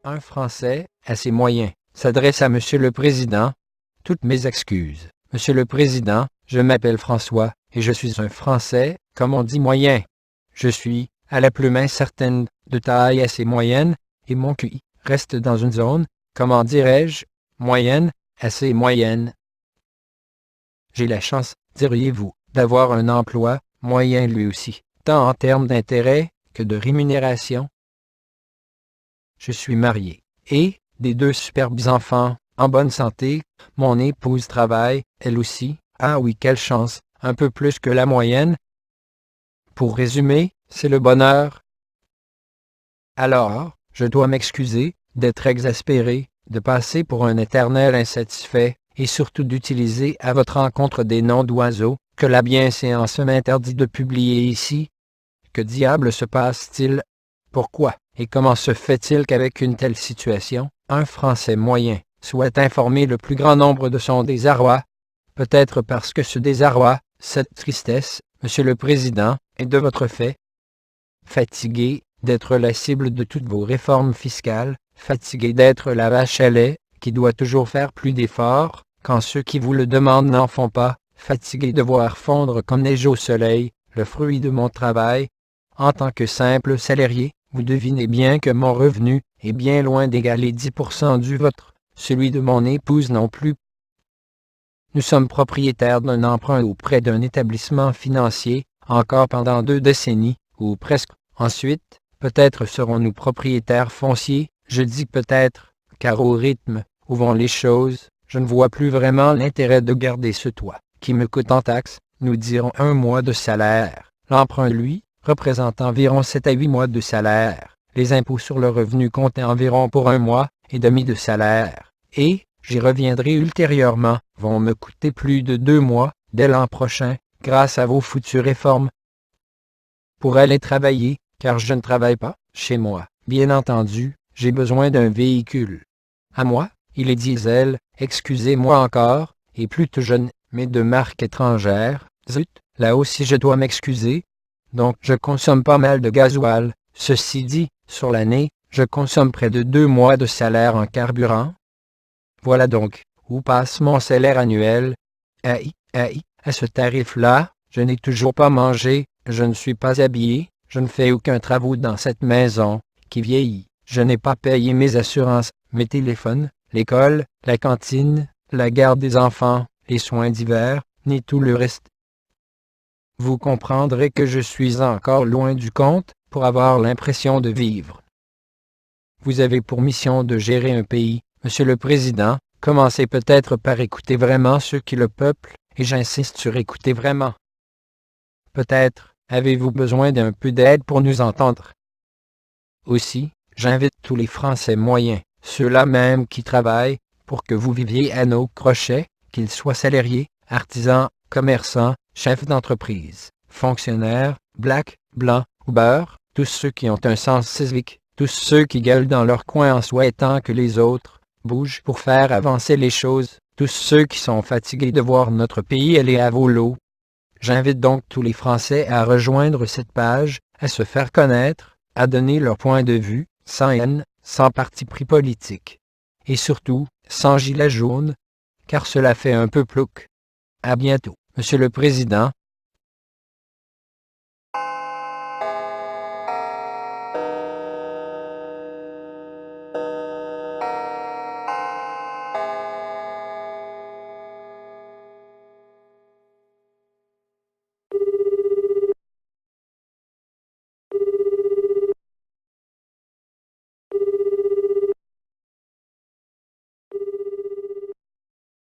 Un Français, assez moyen, s'adresse à Monsieur le Président. Toutes mes excuses. Monsieur le Président, je m'appelle François, et je suis un Français, comme on dit moyen. Je suis, à la plus mince certaine, de taille assez moyenne, et mon QI reste dans une zone, comment dirais-je, moyenne, assez moyenne. J'ai la chance, diriez-vous, d'avoir un emploi, moyen lui aussi, tant en termes d'intérêt que de rémunération. Je suis marié, et, des 2 superbes enfants, en bonne santé, mon épouse travaille, elle aussi, ah oui, quelle chance, un peu plus que la moyenne. Pour résumer, c'est le bonheur. Alors, je dois m'excuser d'être exaspéré, de passer pour un éternel insatisfait, et surtout d'utiliser à votre rencontre des noms d'oiseaux, que la bienséance m'interdit de publier ici. Que diable se passe-t-il? Pourquoi et comment se fait-il qu'avec une telle situation, un Français moyen soit informé le plus grand nombre de son désarroi? Peut-être parce que ce désarroi, cette tristesse, Monsieur le Président, est de votre fait. Fatigué d'être la cible de toutes vos réformes fiscales, fatigué d'être la vache à lait, qui doit toujours faire plus d'efforts, quand ceux qui vous le demandent n'en font pas, fatigué de voir fondre comme neige au soleil, le fruit de mon travail. En tant que simple salarié, vous devinez bien que mon revenu est bien loin d'égaler 10% du vôtre, celui de mon épouse non plus. Nous sommes propriétaires d'un emprunt auprès d'un établissement financier, encore pendant 2 décennies, ou presque. Ensuite, peut-être serons-nous propriétaires fonciers, je dis peut-être, car au rythme où vont les choses, je ne vois plus vraiment l'intérêt de garder ce toit, qui me coûte en taxes, nous dirons 1 mois de salaire. L'emprunt, lui, représente environ 7 à 8 mois de salaire. Les impôts sur le revenu comptent environ pour 1 mois et demi de salaire. Et, j'y reviendrai ultérieurement, vont me coûter plus de 2 mois, dès l'an prochain, grâce à vos futures réformes. Pour aller travailler, car je ne travaille pas, chez moi, bien entendu, j'ai besoin d'un véhicule. À moi, il est diesel, excusez-moi encore, et plutôt jeune, mais de marque étrangère. Zut, là aussi je dois m'excuser. Donc je consomme pas mal de gasoil. Ceci dit, sur l'année, je consomme près de 2 mois de salaire en carburant. Voilà donc, où passe mon salaire annuel. À ce tarif-là, je n'ai toujours pas mangé, je ne suis pas habillé, je ne fais aucun travaux dans cette maison, qui vieillit. Je n'ai pas payé mes assurances, mes téléphones, l'école, la cantine, la garde des enfants, les soins divers, ni tout le reste. Vous comprendrez que je suis encore loin du compte pour avoir l'impression de vivre. Vous avez pour mission de gérer un pays, Monsieur le Président. Commencez peut-être par écouter vraiment ceux qui le peuplent, et j'insiste sur écouter vraiment. Peut-être avez-vous besoin d'un peu d'aide pour nous entendre. Aussi, j'invite tous les Français moyens, ceux-là même qui travaillent, pour que vous viviez à nos crochets, qu'ils soient salariés, artisans, commerçants, chefs d'entreprise, fonctionnaires, blacks, blancs ou beurre, tous ceux qui ont un sens civique, tous ceux qui gueulent dans leur coin en souhaitant que les autres bougent pour faire avancer les choses, tous ceux qui sont fatigués de voir notre pays aller à volo. J'invite donc tous les Français à rejoindre cette page, à se faire connaître, à donner leur point de vue, sans haine, sans parti pris politique. Et surtout, sans gilet jaune, car cela fait un peu plouc. À bientôt, Monsieur le Président.